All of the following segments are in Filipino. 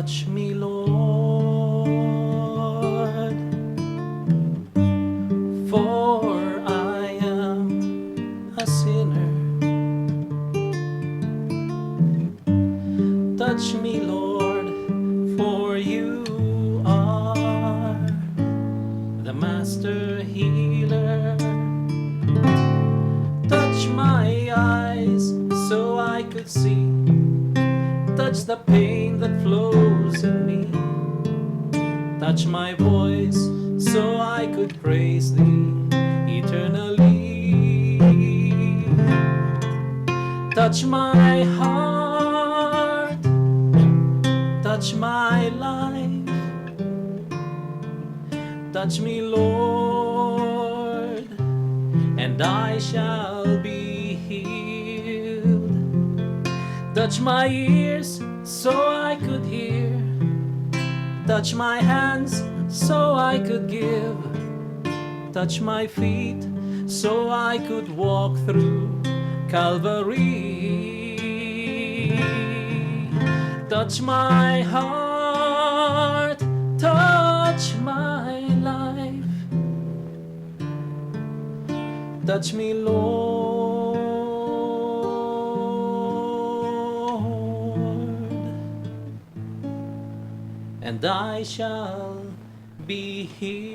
Touch me, Lord, for I am a sinner. Touch me, Lord, for you are the master healer. Touch my eyes so I could see. Touch the pain that flows in me. Touch my voice so I could praise thee eternally. Touch my heart, touch my life. Touch me, Lord, and I shall be healed. Touch my ears so I could hear. Touch my hands so I could give. Touch my feet so I could walk through Calvary. Touch my heart, touch my life. Touch me, Lord, and I shall be healed.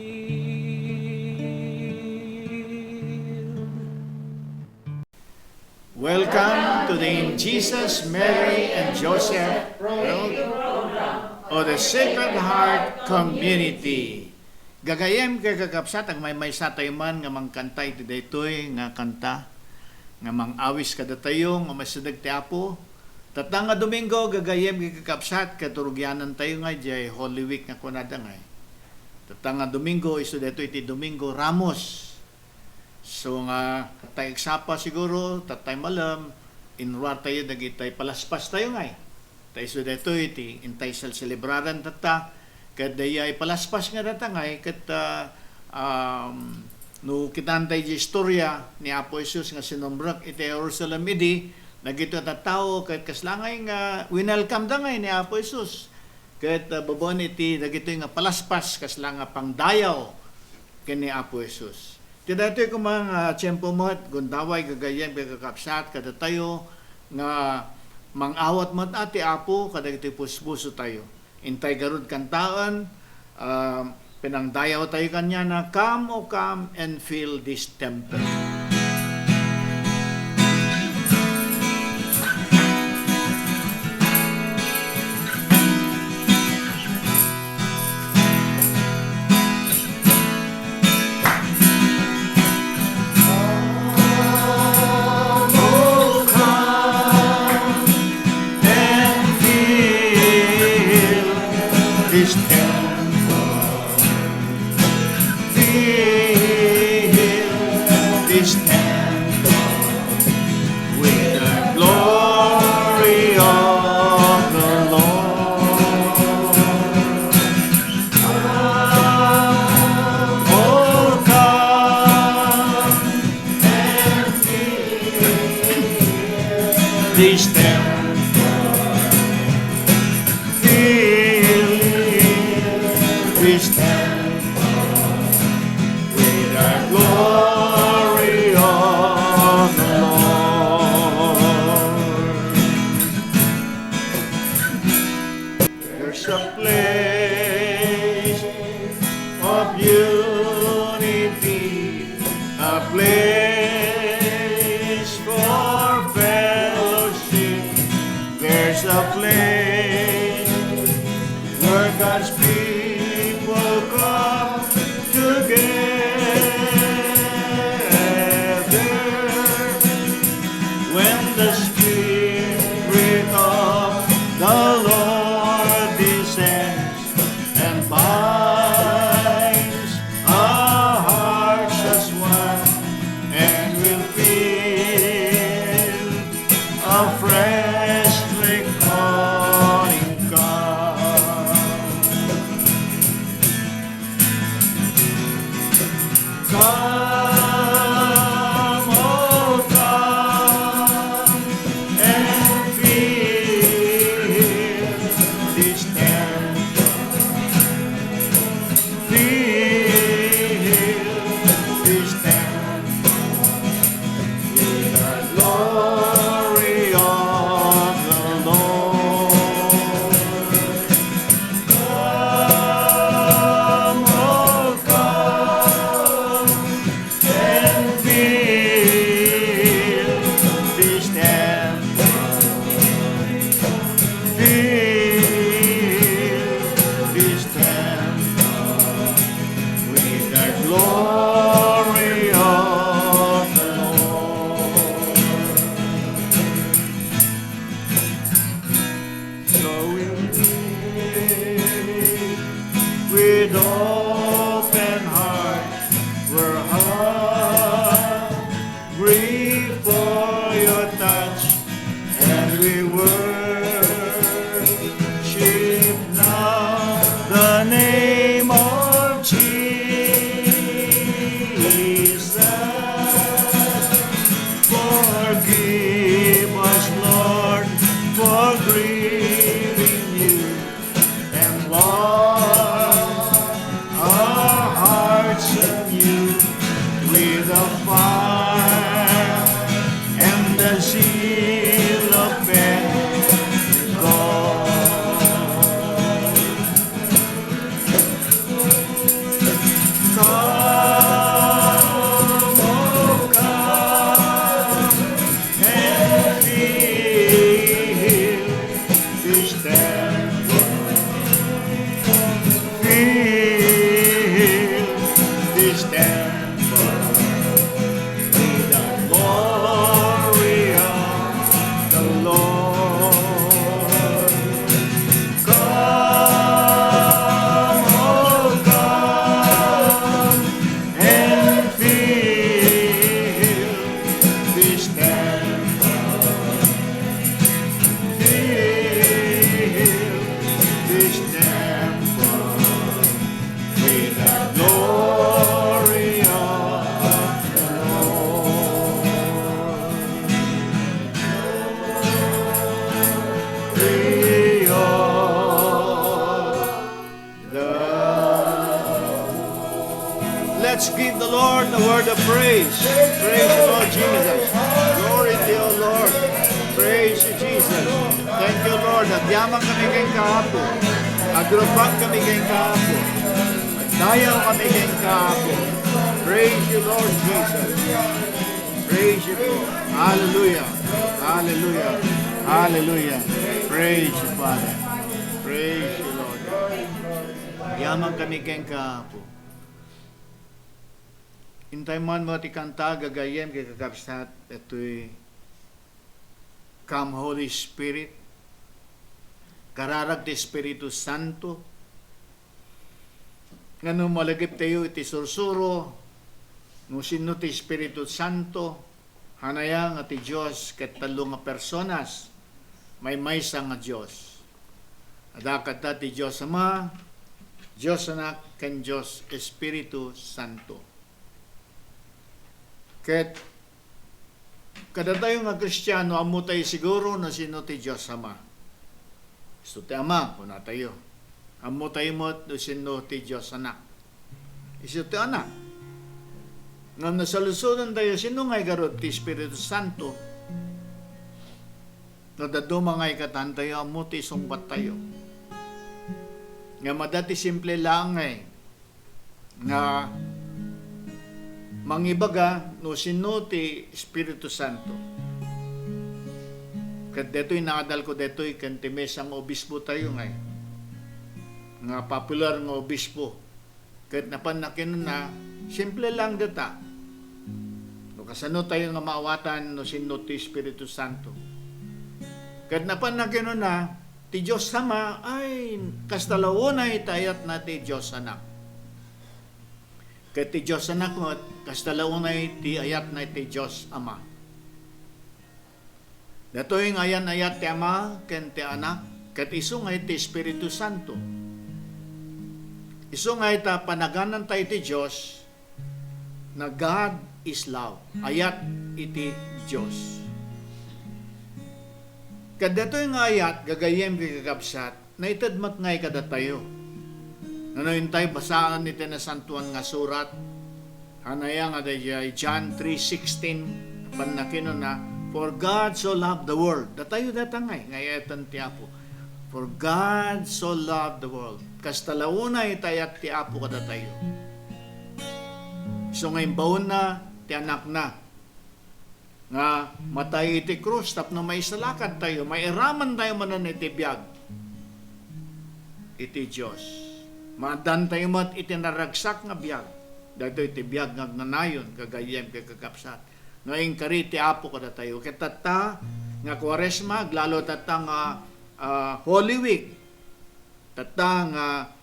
Welcome to the In Jesus, Mary, and Joseph of the Sacred Heart Community. Gagayem kay kakapsat ang may satayman nga mangkantay ti daytoy nga kanta nga mangawis kada tayo nga masadag ti Apo. Tatang nga Domingo gagayem kay kakapsat katurugyanan tayo nga jay Holy Week nga kunada nga. Tatang nga Domingo isu daytoy ti Domingo Ramos. So nga tay eksapa siguro tatay malam inruar tayo dagitay palaspas tayo nga. Tay isu daytoy ti intay sal celebraran tata kadayay palaspas nga datangay ket no kitantay di istorya ni Apo Jesus nga sinumbrak iti Jerusalem idi nagito ta tao ket kaslangay nga winelcome dangay ni Apo Jesus ket babon iti dagito nga palaspas kasla nga pangdayaw ken ni Apo Jesus. Ti daytoy ko mga tiyempo mo gundaway gagayen kakapsat kada tayo nga mangawat mat ati Apo kadagiti puspuso tayo. Intay garud kantaan, pinangdayaw tayo kanya na come, O come and fill this temple. This temple, fill this temple with the glory of the Lord. Oh, come and fill this temple. This temple with the glory of the Lord. There's a place of unity, a place for fellowship. There's a place where God's people come together when the Spirit of the Lord descends and binds our hearts as one and will feel a freshly calling God. Come, oh come and fill this temple. give the Lord the word of praise. Praise the Lord Jesus. Glory to you, Lord. Praise you, Jesus. Thank you, Lord. Nagyamang kami kayong kahapon. Agrupag kami kayong kahapon. Agdayaw kami kayong kahapon. Praise you, Lord Jesus. Praise you, Lord. Hallelujah. Hallelujah. Hallelujah. Praise you, Father. Praise you, Lord. Nagyamang kami kayong kahapon. Intay man mo ti kanta gagayem kay kakapsat ito'y Come Holy Spirit, kararag ti Espiritu Santo, nga nung malagip tayo iti sursuro, nung sino ti Espiritu Santo, hanayang ati Diyos ket talo nga personas, may maysa nga Diyos. Adakat ti Diyos Ama, Diyos Anak, ken Diyos Espiritu Santo. Ket kada tayo nga Kristiyano, amo tayo siguro na sino ti Diyos Ama. Isu ti Ama, kuna tayo. Amo tayo mo no sino ti Diyos Anak. Isu ti Anak. Ngam nasalusunan tayo, sino nga'y garot ti Espiritu Santo? Nadaduma nga'y katan tayo, amo ti sungbat tayo. Nga madati simple lang nga mangibaga no sino ti Espiritu Santo. Kat deto'y nakadal ko deto'y kantimes ang obispo tayo nga popular nga obispo. Kat napanakin na simple lang data. No kasano tayo nga maawatan no sino ti Espiritu Santo. Kat napanakin na ti Diyos Ama ay kastalawonay tayat na ti Diyos Anak. Ket ti Diyos Anak mo, kastalaunay ti ayat na ti Diyos Ama. Dato yung ayan-ayat ti Ama, ken ti Anak, ket iso nga ti Espiritu Santo. Iso nga ita panaganan tayo ti Diyos, na God is love. Ayat iti Diyos. Ket dato yung ayat, gagayem kikagabsat, na itadmat ngay kada tayo. Ano yung tayo basaan ni tinasantuan nga surat? Hanaya nga dayay John 3:16 panakino na, for God so loved the world. Datayo datangay ngayatan ti Apo. For God so loved the world. Kastalawunay tayat ti Apo kada tayo. So ngayon baon na ti anak na nga matay iti krus tapno may salakad tayo, may iraman tayo manan iti biyag. Iti Diyos. Madan tayo mat itinaragsak nga biyag. Dito iti biyag nga nanayon, kagayem kay kakapsat. Ngayon kari ti Apo kada tayo. Kitata nga Kwaresma, lalo tata nga Holy Week. Tata nga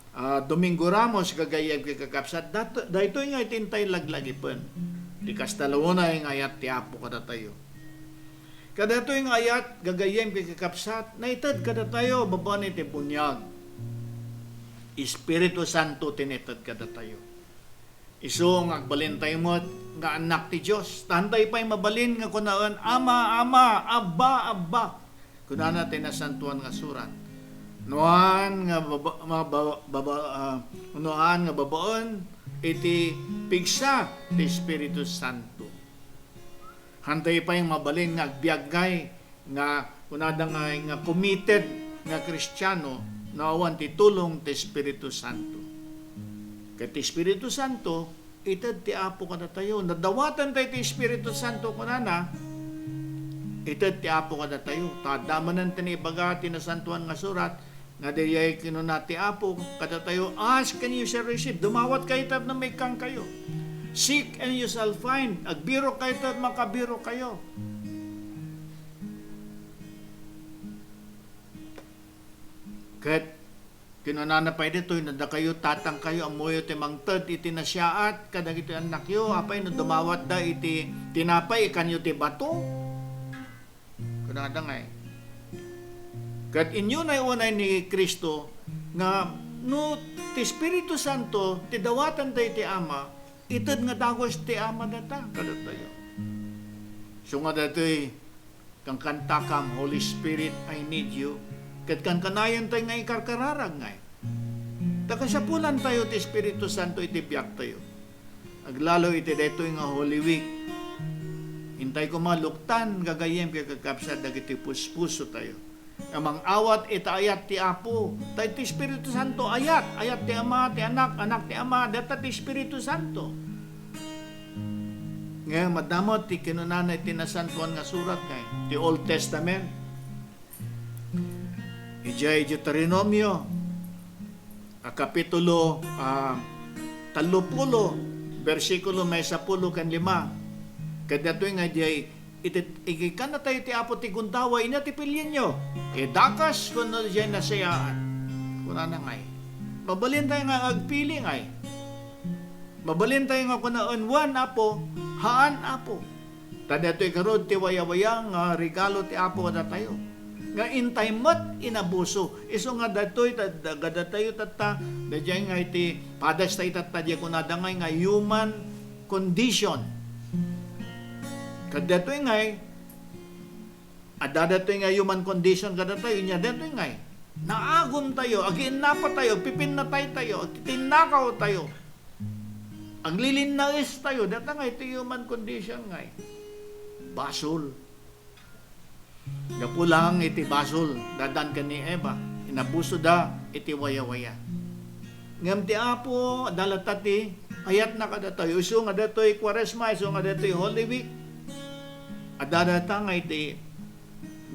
Domingo Ramos, kagayem kay kakapsat. Dito nga itintay laglagipon. Di kastalawunay nga ayat ti Apo kada tayo. Kada ito yung ayat, gagayem kay kakapsat, naitad kada tayo, babaan iti bunyag. Espiritu Santo tinitad kada tayo. Iso nga agbalin tayo mo nga anak ti Diyos. Tantay pa'y mabalin nga kunaan, Ama, Ama, Abba, Abba. Kuna natin na santuan nga surat. Nuhan nga babaon, iti pigsa ti Espiritu Santo. Hantay pa'y mabalin nga agbiagay nga kunada nga committed nga Kristiyano naawan ti tulong ti Espiritu Santo. Ket ti Espiritu Santo, itad ti Apo kada tayo. Nadawatan tayo ti Espiritu Santo kunana, itad ti Apo kada tayo. Tadamanan tinibaga tinasantuan nga surat, nga diyay kinuna ti Apo kada tayo, ask and you shall receive. Dumawat kayo tat na may kang kayo. Seek and you shall find. Agbiro kayo tat makabiro kayo. Ket kinanana pa dito, nada kayo tatang kayo amoyo ti mangted iti nasyaat kadag iti anak yo apay no dumawat da iti tinapay kanyo ti bato. Kunada nga ket inyo na unay ni Kristo nga no ti Espiritu Santo ti dawatan tayo ti Ama, ited nga dagos ti Ama data kada tayo. So nga datoy kang kanta kam, Holy Spirit, I need you. Ket kan kanayon tayo nga ikarkararag nga. Takasapulan tayo ti Espiritu Santo iti biyak tayo. aglalo iti daytoy nga Holy Week. Hintay ko maluktan gagayem kay kakapsat dagiti puspuso tayo. Amang awat ita ayat ti Apo, tayo ti Espiritu Santo ayat ti Ama, ti Anak, Anak ti Ama, data ti Espiritu Santo. Ngayon madamot ti kinunanay ti nasantuan nga surat kay ti Old Testament. Ijay Deuteronomio kapitulo 30 bersikulo 10 kan 5. Kadatoy nga jay ikikan na tayo ti Apo ti gundawa ina ti pilyen nyo. Dakas kung na dyan nasayaan. Kuna na ngay. Mabalin tayo nga agpili ngay. Mabalin tayo nga kunaan wan Apo, haan Apo. Tadatoy karod ti wayawayang regalo ti Apo kada tayo. Nga intay mat inabuso. Iso nga datoy gadatayo tata dadyan nga iti padas tayo tata di kunada ngay nga human condition. Kadatoy ngay, adadatoy nga human condition kadatoy, niya datoy ngay, naagom tayo, aginapa tayo, pipinatay tayo, tinakaw tayo, aglilinais tayo, data ngay, iti human condition ngay, basol. Gapulang iti basol, dadan ka ni Eva, inabuso da, iti waya-waya. Ngam ti Apo, dalatati, ayat na kadatoy, uso nga datoy Quaresma, uso nga datoy Holy Week, adadata nga iti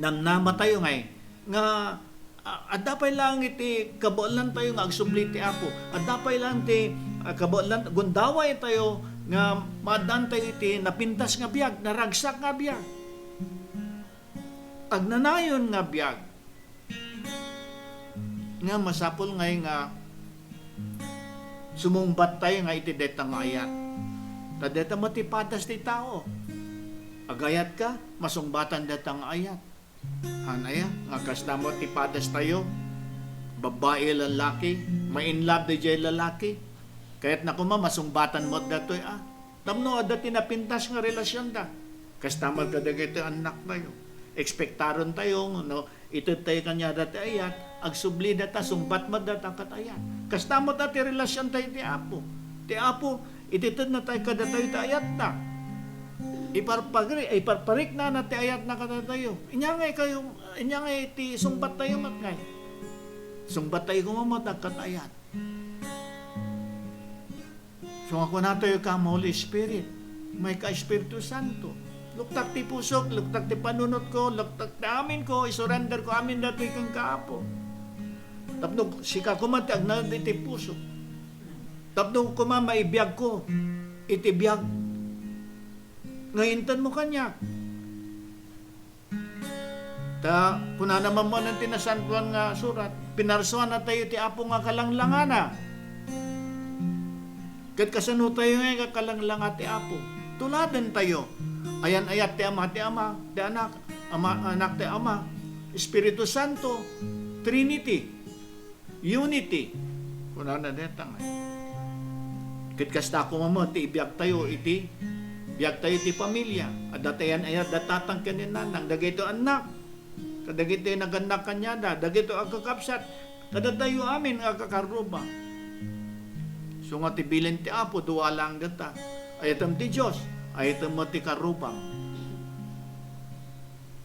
nang namatayo nga adapay lang iti kabolan tayo nga agsubli ti Apo, adapay lang ti kabolan gundaway tayo nga madan tayo iti napintas nga biag, naragsak nga biag, agnanayon nga biag nga masapol nga sumungbat tayo nga iti detang ayat tadeta matipatas ti tao. Agayat ka, masungbatan datang ayat. Hanaya, nga kastamot ipadas tayo, babae lalaki, ma-inlove di jay lalaki. Kaya't nakuma, masungbatan mo datoy Tamno, dati napintas nga relasyon da. Kastamot ka dagito anak tayo. Ekspektaron tayo, no, ito tayo kanya dati ayat, agsubli data, sungbat mo data kat ayat. Kastamot dati relasyon tayo ti Apo. Ti Apo, ititid na tayo kadatoy ti ayat na. Iparparik na nati ayat na kada tayo. Inyangay kayo, inyangay ti sumbat tayo matngay. Sumbat tayo kumamat kat ayat. So ako na tayo ka Holy Spirit. May ka Espiritu Santo. Luktak ti pusok, luktak ti panunot ko, luktak ti amin ko, isurrender ko amin dati kang Kaapo. Tapno sika kumati agnan iti pusok. Tapno kuma maibiyag ko, iti biyag ngayintan mo kanya. Kuna naman mo ng tinasantuan nga surat, pinarsuan na tayo ti Apo nga kalanglangana. Kat kasano tayo nga kalanglanga ti Apo. Tuladan tayo. Ayan ayat ti Ama, ti Anak, Anak ti Ama, Espiritu Santo, Trinity, Unity. Kuna na detang. Kat kasta ko mo ti ibiyag tayo iti biag tayo ti pamilya, adatayan ayat datatang kaninanang, dagito anak, kadagito naganak kanyada, dagito agkakapsat, kadatayo amin agkakaruba. So nga ti bilin ti Apo, duwa lang data, ayatam ti Diyos, ayatam mo ti karubang.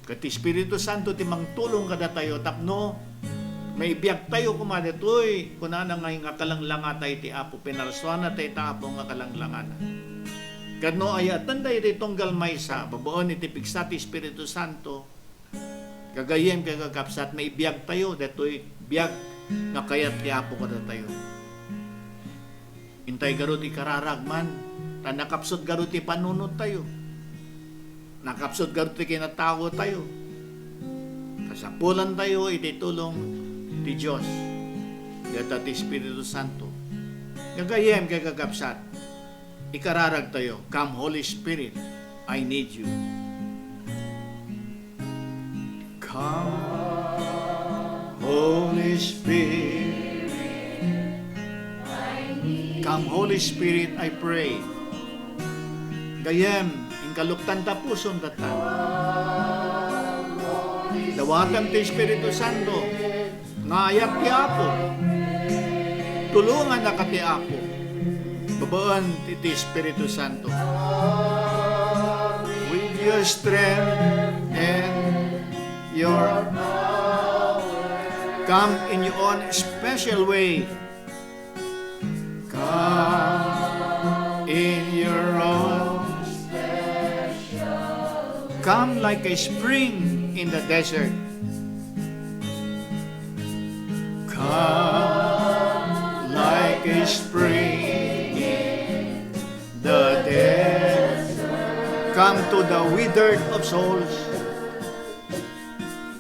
Kati Espiritu Santo ti mangtulong kadatayo, tapno, may biag tayo kumadatoy, kunana nga kalanglanga tayo ti Apo, pinarsuana tayo ti Apo nga kalanglangana. Kadno ayatan tayo iti tunggal maysa, babaon iti pigsati Espiritu Santo, gagayem kagakapsat, may biyag tayo, dato'y biyag nga kayat ti Apo kada tayo. Intay garot ikararagman, nakapsot garot ti panunot tayo, nakapsot garot ti kinatago tayo, kasapulan tayo iti tulong ti Diyos, data ti Espiritu Santo. Gagayem kagakapsat, ikararag tayo, come Holy Spirit, I need you. Come, Holy Spirit, come Holy Spirit, I pray. Gayem, inkaluktan tapuson datan. Dawatan ti Espiritu Santo, nga ayat ti Apo. Tulungan na ka ti Apo. babaan iti Espiritu Santo. With your strength and your come in your own special way. Come in your own come like a spring in the desert. Come like a spring in the desert. Come to the withered of souls.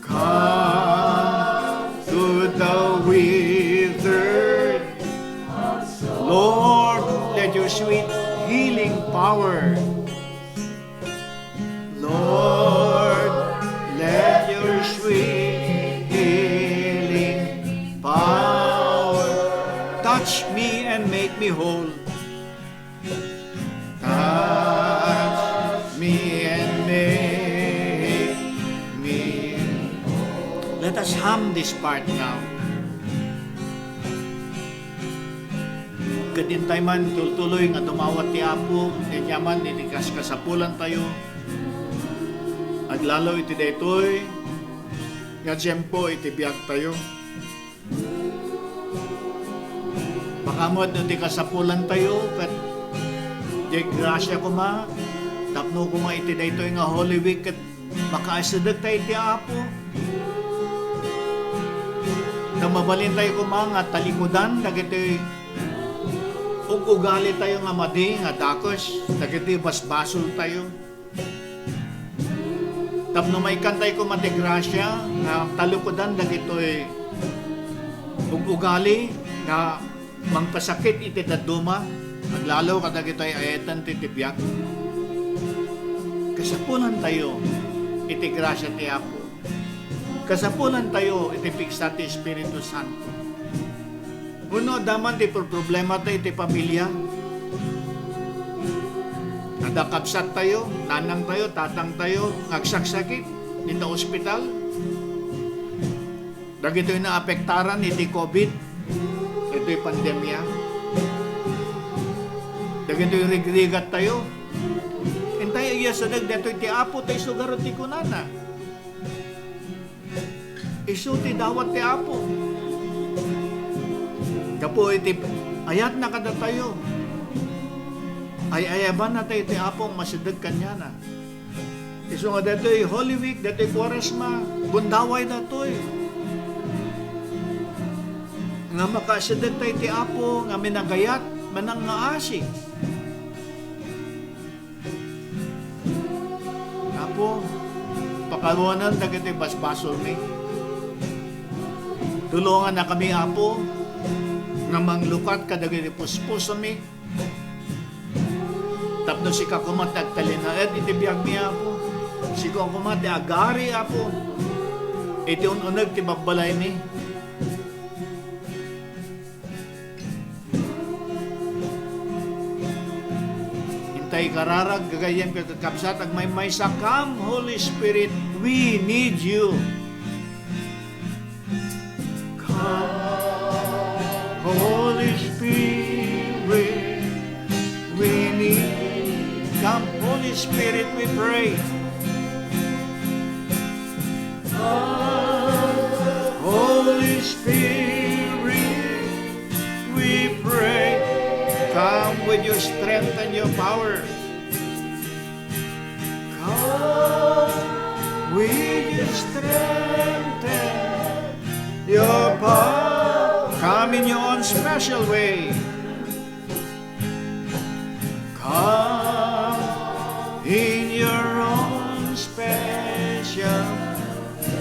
Come to the withered. Lord, let your sweet healing power. Lord, let your sweet healing power touch me and make me whole. Touch me and make me whole. Let us hum this part now. Kadintay man tuloy nga tumawat ti Apo, yaman itikas kasapulan tayo. Aglalo iti daytoy nga tiyempo iti biag tayo. Pakamot iti kasapulan tayo kat di grasya ko ma tapno ko ma iti daytoy nga Holy Week kat makaisadag tayo iti Apo. Na mabalin tayo ko ma nga talikudan dagiti ug ugali tayo nga madi nga dakos dagiti basbasol tayo. Tapno may kantay ko matigrasya nga talukodan dagitoy ug ugali nga mangpasakit iti daduma maglalaw ka dagitoy ayetan ti tibyak. Kasapulan tayo iti grasya ti Apo. Kasapulan tayo iti piksa ti Espiritu Santo. Uno, daman ti problema tayo iti pamilya. Nadakapsat tayo, nanang tayo, tatang tayo, ngagsaksakit, nita ospital. Dagito'y naapektaran iti COVID, ito'y pandemya. Dagito'y rigrigat tayo. Intay iya sa dagdato'y ti Apo tayo sugarot ti kunana. Isu ti dawat ti Apo. Kapo iti ayat na kada tayo. Ay ayaban na tayo iti Apong masidag kanya na. Iso nga dato'y Holy Week, dato'y Quaresma, bundaway dato'y. Nga makasidag tayo iti Apo, nga minagayat, manang nga asi. Apo, pakaluanan dagiti basbasol mi. Tulungan na kami Apo, nga manglukat kadagiti puspuson mi. Tapno si kakumat nagtalinaed iti biyag mi Apo. Si kakumat agari Apo. Iti ununag ti babbalay mi. Hintay kararag gagayem kakakapsat ag may sakam Holy Spirit, we need you. Holy Spirit, we need. Come, Holy Spirit, we pray. Holy Spirit, we pray. Come with your strength and your power. Come with your strength and your power. Come in your own special way. Come in your own special.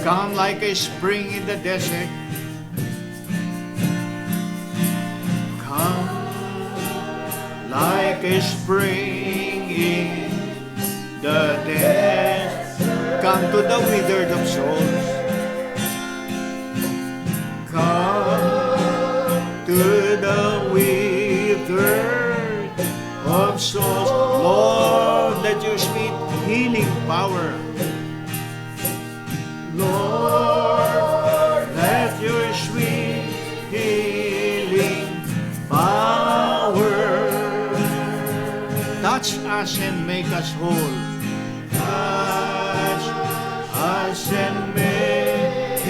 Come like a spring in the desert. Come like a spring in the desert. Come to the withered of souls. Come to the withered of souls. Lord, let your sweet healing power. Lord, let your sweet healing power us and make us whole. Touch us and make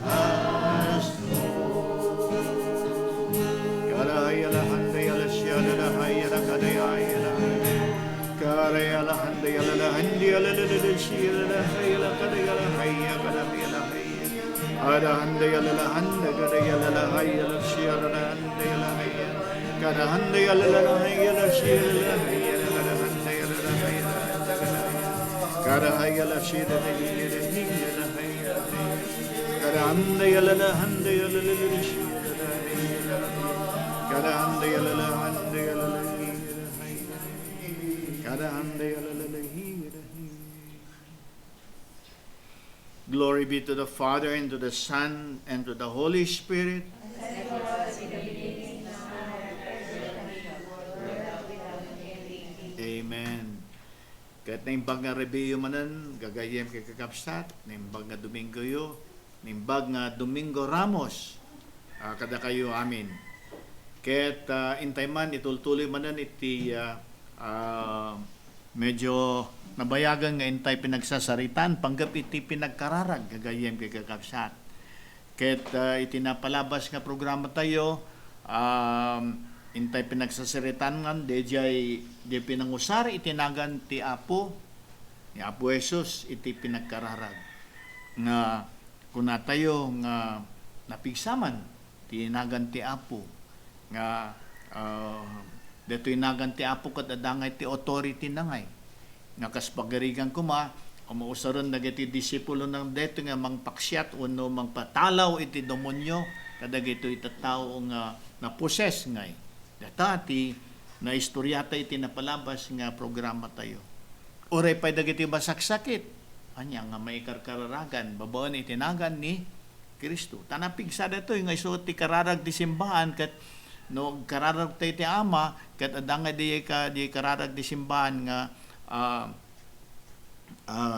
us whole. Karayala handayala siyala hayala kadayayala. Karayala handayala handayala siyala hayala kadayala hayala kadayala hayala. Ada handayala handa kadayala hayala siyala handayala hayala. Kada handayala hayala siyala hayala kada handayala hayala. Kada hayala siyala hayala hayala hayala. Kada handayala handayala siyala hayala. Kada handayala handayala hayala. Kada handayala hayala. Glory be to the Father, and to the Son, and to the Holy Spirit. Amen. Kahit naimbag nga rebeyo manan, gagayem kay kakapsat, naimbag nga Domingo yo, naimbag nga Domingo Ramos, kada kayo amin. Kahit intay man, itultuloy manan iti medyo nabayagan nga intay pinagsasaritan, panggap iti pinagkararag, gagayem kay kakapsat. Kahit iti napalabas nga programa tayo, intay pinagsasaritan nga, di pinangusar, itinagan ti Apo, ni Apo Jesus, iti pinagkararag. Nga, kuna tayo nga napigsaman, tinagan ti Apo. Nga, dito inagan ti Apo kat adangay ti authority na ngay. Nga kaspagarigan kuma, umausaron na iti disipulo ng deto nga mangpaksyat, uno mangpatalaw iti demonyo, kadag ito itatao nga naposes ngay. Dati, na istoryata iti napalabas nga programa tayo. Oray pa'y dagiti basaksakit. Anya nga may karkararagan, babaan itinagan ni Kristo. Tanapigsa dito, yung iso ti kararag di simbahan, kat no kararag tayo ti ama, kat adanga di kararag di simbahan nga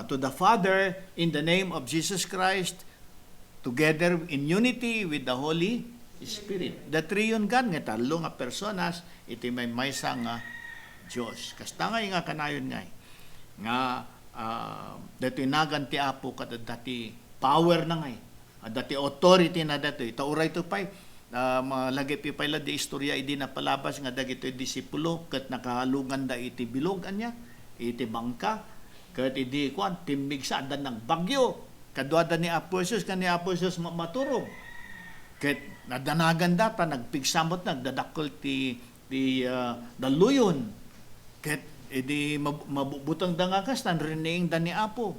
to the Father, in the name of Jesus Christ, together in unity with the Holy Spirit. The triune God nga talo nga personas iti may maysa nga Dios. Kasta nga kanayon nga dati nagan ti Apo kat dati power na ngay. Dati authority na dati. Tauray to pay malagay pi payla di istorya idi na palabas nga dagitoy disipulo kat nakahalungan da iti bilog anya, iti bangka kat idi kwan timmig sa adan ng bagyo. Kadwada ni Apo Jesus kani Apo Jesus maturog. Ket nadanagan data nagpigsamot nagdadakkel ti daluyon. Ket edi mabubutang dangakas tan rining dan ni Apo.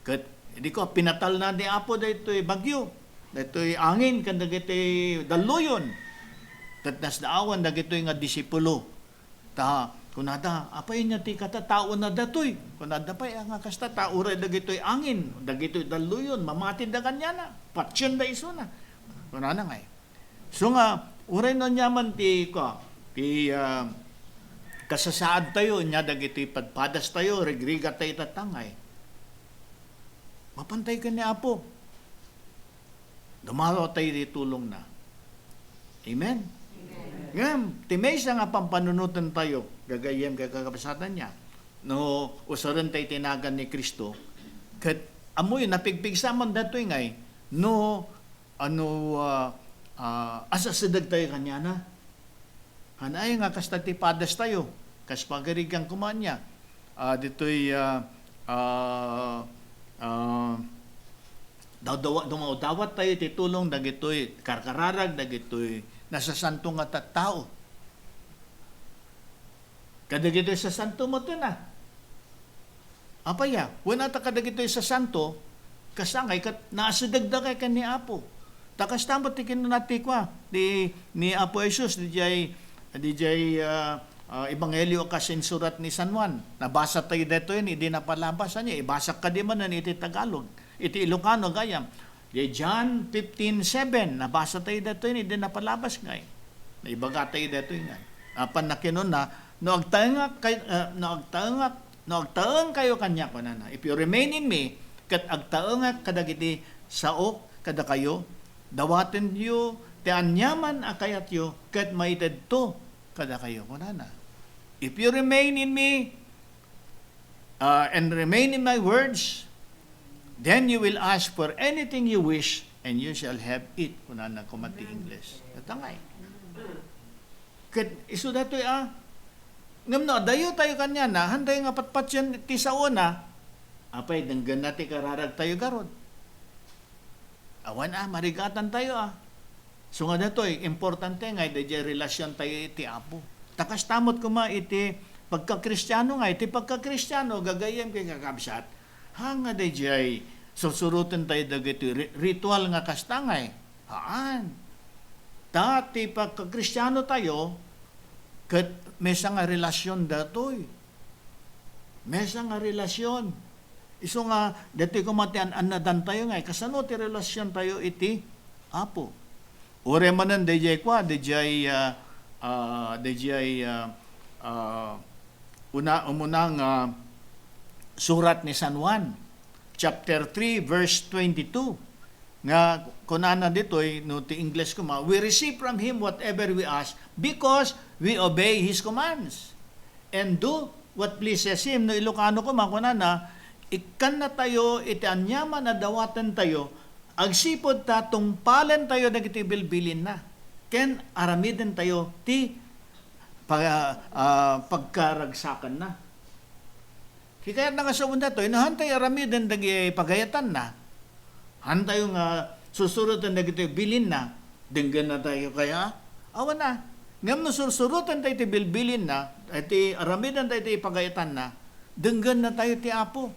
Ket edi ko pinatal na ni Apo daytoy bagyo. Daytoy angin kan dagiti daluyon. Ket nasdaawan dagitoy nga disipulo. Ta kunada apay nya ti katatao na datoy. Kunada pay nga kasta tauray dagitoy angin, dagitoy daluyon, mamati da kanyana. Patsyon da iso na. Kunana nga. So nga uray no nyaman ti kasasaad tayo nya dagitoy padpadas tayo, regriga tayo tatangay. Mapantay ka ni Apo. Dumalo tayo di tulong na. Amen? Ngam, timesa nga pampanunutan tayo, gagayem kakapasatan niya. No, usaran tayo tinagan ni Kristo, kat amoy napigpigsaman datoy ngay, no, asasadag tayo kanya na. Hanay nga kastatipadas tayo, kaspagarigang kumanya. Dito'y dumawat tayo titulong dagitoy karkararag dagitoy nasa santo nga tattao. Kadagitoy sa santo mo to na. Apaya, wala ta kadagitoy sa santo, kasangay kat naasidagda kay kani Apo. Takas tamot ti kinunati kwa ni Apo Jesus DJ Ebanghelyo kasin surat ni San Juan. Nabasa tayo dito yun, hindi napalabas niya. Ibasa ka di man na iti Tagalog. Iti Ilocano gayam. John 15:7. Nabasa tayo dito yun, hindi napalabas ngay. Naibaga tayo dito yun ngay. Apan na kinon na, noagtaang kayo kanya ko na. If you remain in me, kat agtaang kadagiti saok kada kayo, dawaten yu, te anyaman akayat yu, kat maited to kada kayo ko na. If you remain in me, and remain in my words, then you will ask for anything you wish, and you shall have it. Kuna na kumati English. Natangay. Kat iso datoy ngam no, dayo tayo kanya na, handay nga patpat yan ti sa una, apay, danggan nati kararag tayo garod. Awan marigatan tayo So nga datoy, importante nga, iti relasyon tayo iti Apo. Takas tamot kuma iti pagka-Kristiyano nga, iti pagka-Kristiyano, gagayem kay kakabsat, hanga dayjay, susurutin tayo dagiti ritual nga kastangay. Haan. Dati pagka-Kristiyano tayo, kat mesa nga relasyon datoy. Mesa nga relasyon. Iso nga, dati kumatian anadan tayo nga, kasano ti relasyon tayo iti Apo. Ure manan dayjay kwa, dayjay umunang surat ni San Juan, chapter 3, verse 22. Nga, kunana dito'y, no, ti English ko we receive from Him whatever we ask because we obey His commands and do what pleases Him. No, Ilocano ko kunana, ikan na tayo, iti anyaman na dawatan tayo, agsipod ta, tungpalan tayo, dagiti bilbilin na. Ken aramiden tayo, ti pagkaragsakan na. Kaya nga sa una to, inahantay aramiden dagi pagayatan na. Hantay yung susurutan dagi bilin na. Dinggan na tayo kaya. Awan na. Ngam no susurutan tayo ti bilbilin na, ti aramiden tayo ti pagayatan na, dinggan na tayo ti Apo.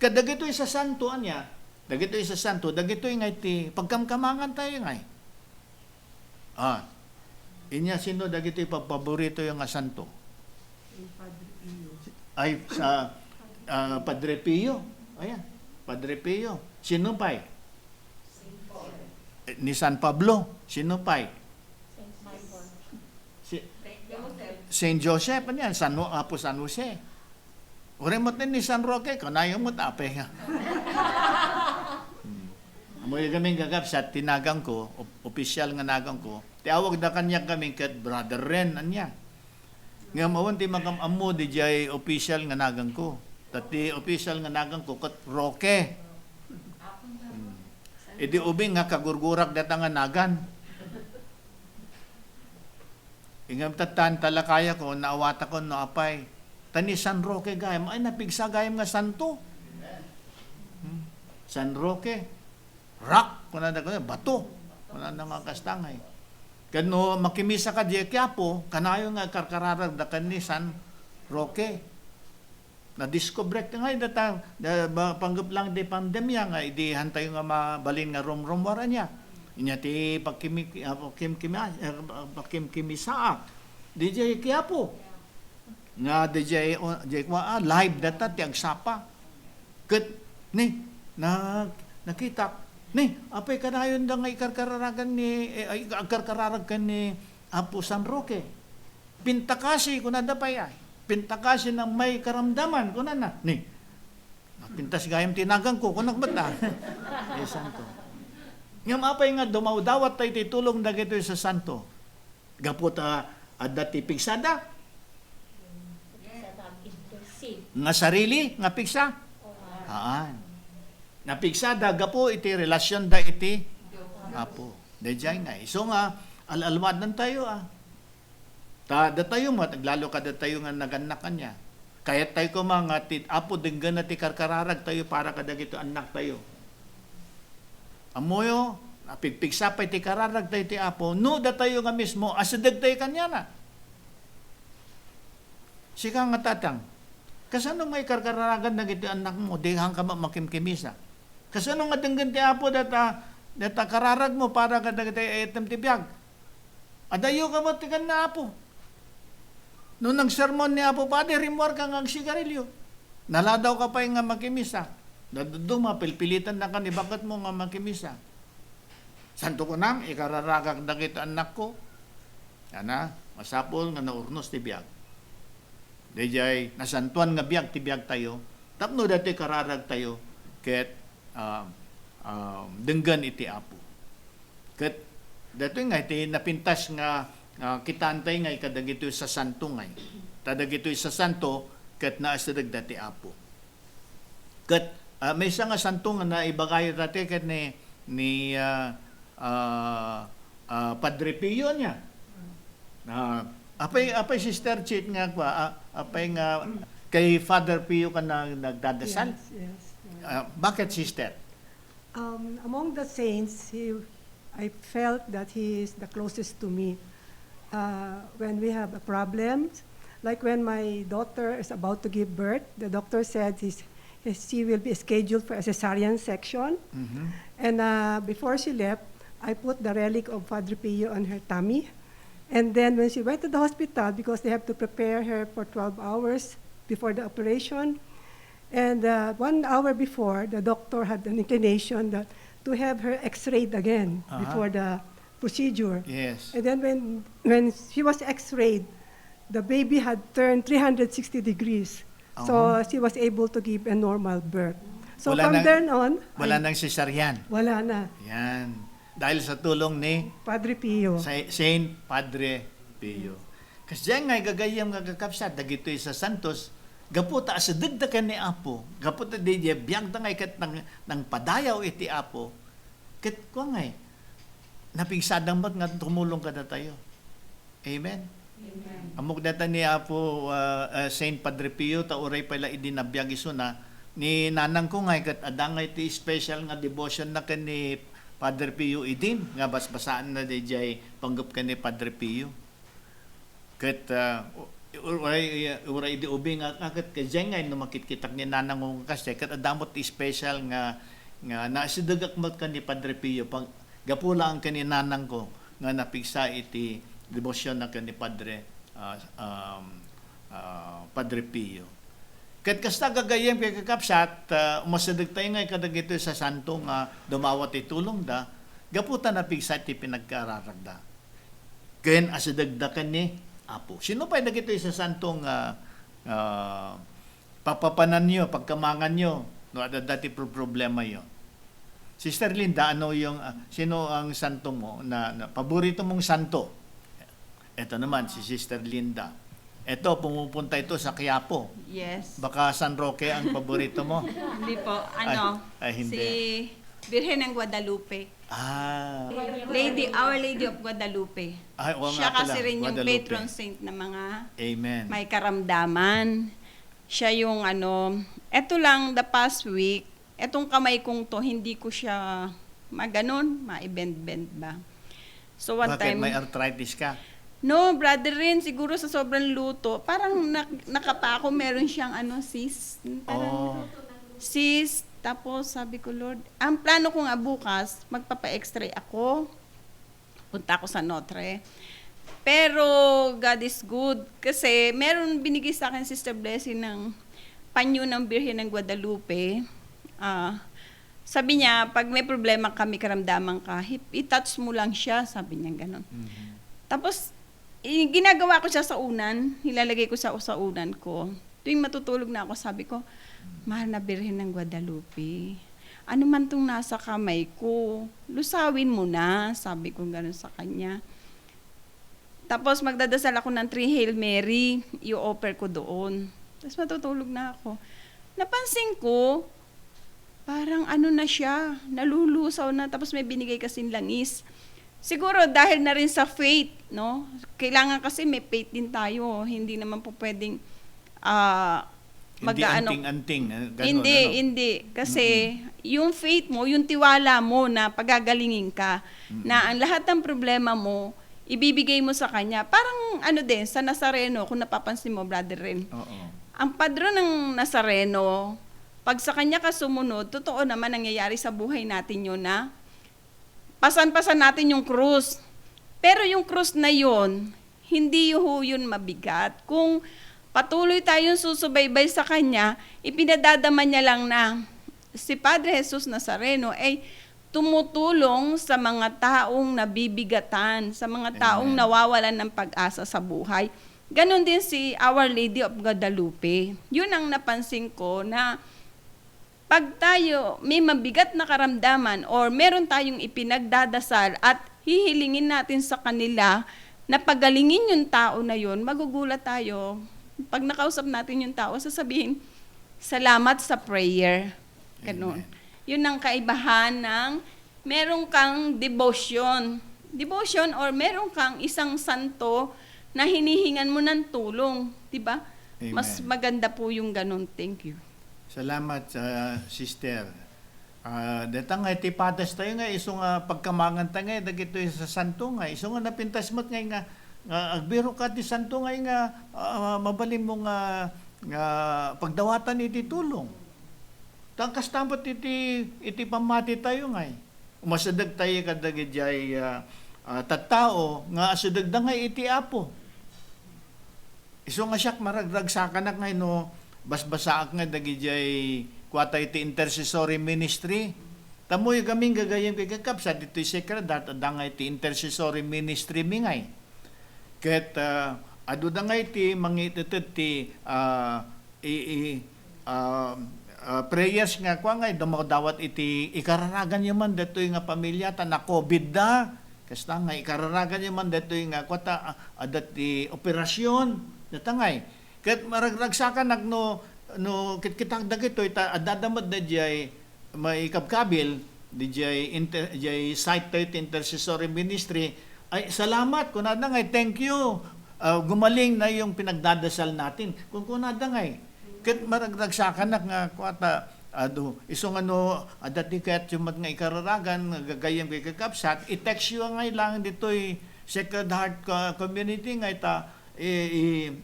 Kadagito sa santo anya, dagito sa santo, dagito nga ti pagkamkamangan tayo nga. Inya sino dagito paborito yung santo? Ay, sa Padre Pio. Ayan, Padre Pio. Sino pa'y? Ni San Pablo. Sino pa'y? Saint Joseph. Ayan, Apo San Jose. Uremot ni San Roque, kanayo mo tape nga. Amoy kaming gagap sa tinagang ko, opisyal nga nagang ko, tiawag na kanya kaming kat brother Ren, anya. Nga mawon ti makamamu di jay official nga nagang ko. Tati official nga nagang ko kat Roque. Idi ubing nga kagurgurak data nga nagan. Ingam tatan talakaya ko, naawata ko no apay. Tani San Roque gayam, ay napigsa gayam nga santo. San Roque. Rock, kunanda ko bato. Kunanda nga kastangay. Kano makimisa ka di Quiapo, kanayo nga karkararag da ni San Roque. Na-discover nga data panggap lang di pandemya nga idi hantay nga mabalin nga rom-romwara niya. Inya ti pakimkimisaak. DJ Quiapo. Nga DJ live data ti agsapa. Ket ni nakita ni, apay kanayon da nga ikarkararagan ni, ikarkararagan ni Apo San Roque. Pintakasi, kunada pa yan. Pintakasi ng may karamdaman, kunana. Ni, pintas gayam tinagang ko, kunak bata. Santo. Ngam apay nga dumawdawat tayo titulong na gito sa Santo. Gaputa, adati pigsada. Nga sarili, nga pigsa. Haan. Napigsada gapo iti relasyon da iti Apo. Dayjay nga. So nga alalmad nan tayo da tayo mo lalo ka da tayo nga naganak niya. Kaya tayo ko mga Apo dinggan na ti karkararag tayo para kadagito anak tayo. Amoyo napigpigsa pa iti kararag tayo ti Apo. No da tayo nga mismo asadag tayo kanya na. Sika nga tatang. Kasano may karkararagan na iti anak mo dihang ka makimkimisa. Kasano nga dinggan ti Apo data kararag mo para ka dagiti item ti biag. Adayo ka mo tigan na Apo. Nung nagsermon ni Apo Padre, rimwar ka nga sigarilyo. Naladaw ka pa nga makimisa. Daduduma, pilpilitan na ka ni bakit mo nga makimisa. Santo ko nam, ikararagak dagiti anak ko. Yana, masapol nga naurnos ti biag. Dayjay, nasantuan nga biag ti biag tayo. Tapno dati kararag tayo. Ket denggan iti Apo. Ket dato nga iti napintas nga kita antay ngay kadag ito sa santo ngay. Tadag ito sa santo kat naa sa dagdati apo. Kat may isa nga santo nga na ibagayo dati kat ni Padre Pio niya. Apay Sister Chit nga kwa, apay nga kay Father Pio ka na nagdadasal. Yes. Bakit Sister? Among the saints, I felt that he is the closest to me. When we have a problem, like when my daughter is about to give birth, the doctor said she will be scheduled for a cesarean section. Mhm. And before she left, I put the relic of Padre Pio on her tummy. And then when she went to the hospital, because they have to prepare her for 12 hours before the operation, and 1 hour before, the doctor had an inclination to have her x-rayed again before the procedure. Yes. And then when she was x-rayed, the baby had turned 360 degrees. So she was able to give a normal birth. So Wala from nang- then on, Wala nang cesarean. wala na. Yan. Dahil sa tulong ni Padre Pio. Saint Padre Pio. Kasi diyan nga gagayam nga kakapsat dagitoy sa Santos gaputa sa dagdagan ni Apo. Gaputa di biyang tangay kat ng padayaw iti Apo. Kat ko ngay napigsadang mat nga tumulong ka na tayo. Amen. Amok data ni Apo Saint Padre Pio ta uray pala idinabiyag iso na ni nanang ko ngay kat adangay ti special nga devotion na ni Padre Pio idin nga basbasaan na DJ panggap ka ni Padre Pio. Kat uray di ubi nga kat kajay ngay no makitkitak ni nanang ko kasi kat adamot ti special nga nasidagak mat ka ni Padre Pio pag gapula ang kani nanang ko nga napigsa iti devotion na ka ni Padre Padre Pio. Kat kasta gagayem kay kakapsat, umasadag tayo nga kadag ito sa santo nga dumawat itulong da, gaputa na pigsa ti pinagkararagda. Ken asadagdakan ni Apo. Sino pa nagito sa santo nga papapanan nyo, pagkamangan nyo, no ada dati problema yo. Sister Linda, ano yung sino ang santo mo na paborito mong santo? Ito naman si Sister Linda. Ito, pumupunta ito sa Quiapo. Yes. Baka San Roque ang paborito mo. Hindi po. hindi. Si Birhen ng Guadalupe. Our Lady of Guadalupe. Oo Siya nga pala, kasi rin yung Guadalupe. patron saint ng mga Amen. may karamdaman. Siya yung eto lang the past week, etong kamay kong to, hindi ko siya maibend-bend ba. So one Bakit? time, May arthritis ka? no, brother rin, siguro sa sobrang luto, parang nakapako, meron siyang cyst. Parang cyst. Tapos sabi ko, Lord, ang plano ko nga bukas, magpapa-x-ray ako. Punta ako sa Notre. Pero God is good. Kasi meron binigay sa akin, Sister Blessing, ng panyo ng Birhen ng Guadalupe. Sabi niya, pag may problema kami, karamdaman ka, i-touch mo lang siya. Sabi niya gano'n. Mhm. Tapos, ginagawa ko siya sa unan, nilalagay ko sa unan ko. Tuwing matutulog na ako, sabi ko, Mahal na Birhen ng Guadalupe, ano man tong nasa kamay ko, lusawin mo na, sabi ko gano'n sa kanya. Tapos magdadasal ako ng 3 Hail Mary, i-offer ko doon. Tapos matutulog na ako. Napansin ko, parang na siya, nalulusaw na, tapos may binigay kasing langis. Siguro dahil na rin sa faith, no? Kailangan kasi may faith din tayo. Hindi naman po pwedeng Hindi anting-anting. Ganun, Hindi. Kasi yung faith mo, yung tiwala mo na pagagalingin ka, na ang lahat ng problema mo, ibibigay mo sa Kanya. Parang din, sa Nazareno, kung napapansin mo, brother Ren. Oo. Ang padro ng Nazareno, pag sa Kanya ka sumunod, totoo naman nangyayari sa buhay natin yun na pasan-pasan natin yung krus. Pero yung krus na yun, hindi yun mabigat. Kung patuloy tayong susubaybay sa Kanya, ipinadadama niya lang na si Padre Jesus Nazareno ay tumutulong sa mga taong nabibigatan, sa mga taong nawawalan ng pag-asa sa buhay. Ganon din si Our Lady of Guadalupe. Yun ang napansin ko na pag tayo may mabigat na karamdaman or meron tayong ipinagdadasal at hihilingin natin sa kanila na pagalingin yung tao na yun, magugulat tayo. Pag nakausap natin yung tao, sasabihin, salamat sa prayer. Ganun. Yun ang kaibahan ng meron kang devotion. Devotion or meron kang isang santo na hinihingan mo ng tulong. Diba? Amen. Mas maganda po yung ganun. Thank you. Salamat, sister. Deta nga, iti patas tayo nga, iso nga pagkamangan tayo nga, dagito sa santo nga, iso nga napintas mo't nga, agbiro ka ti santo nga, mabalim mo nga pagdawatan iti tulong. Tangkas tampot iti pamati tayo nga. Umasadag tayo kadag ijay tattao, nga asadag da nga iti apo. Iso nga siyak maragragsakan na nga, no, basbasaak nga dagijay kwata iti intercessory ministry. Tamoy kaming gagayem kay kakapsa dito'y sekretar at nga iti intercessory ministry mingay. Ket adu da nga iti mangititit ti prayers nga kwa nga dumadawat iti ikararagan yaman detoy nga pamilya ta na COVID da. Kasta nga ikararagan yaman detoy nga kwata adat ti operasyon natangay. Ket maragragsakan no kitang dagitoy ta adadamad na jay may kabkabil di jay site tayo intercessory ministry ay salamat kunada ngay thank you gumaling na yung pinagdadasal natin kung kunada ngay ket maragragsakan nga kwata isong adati ket yung nga ikararagan gagayem kay kakapsat i-text you ngay lang ditoy Sacred Heart Community ngay ta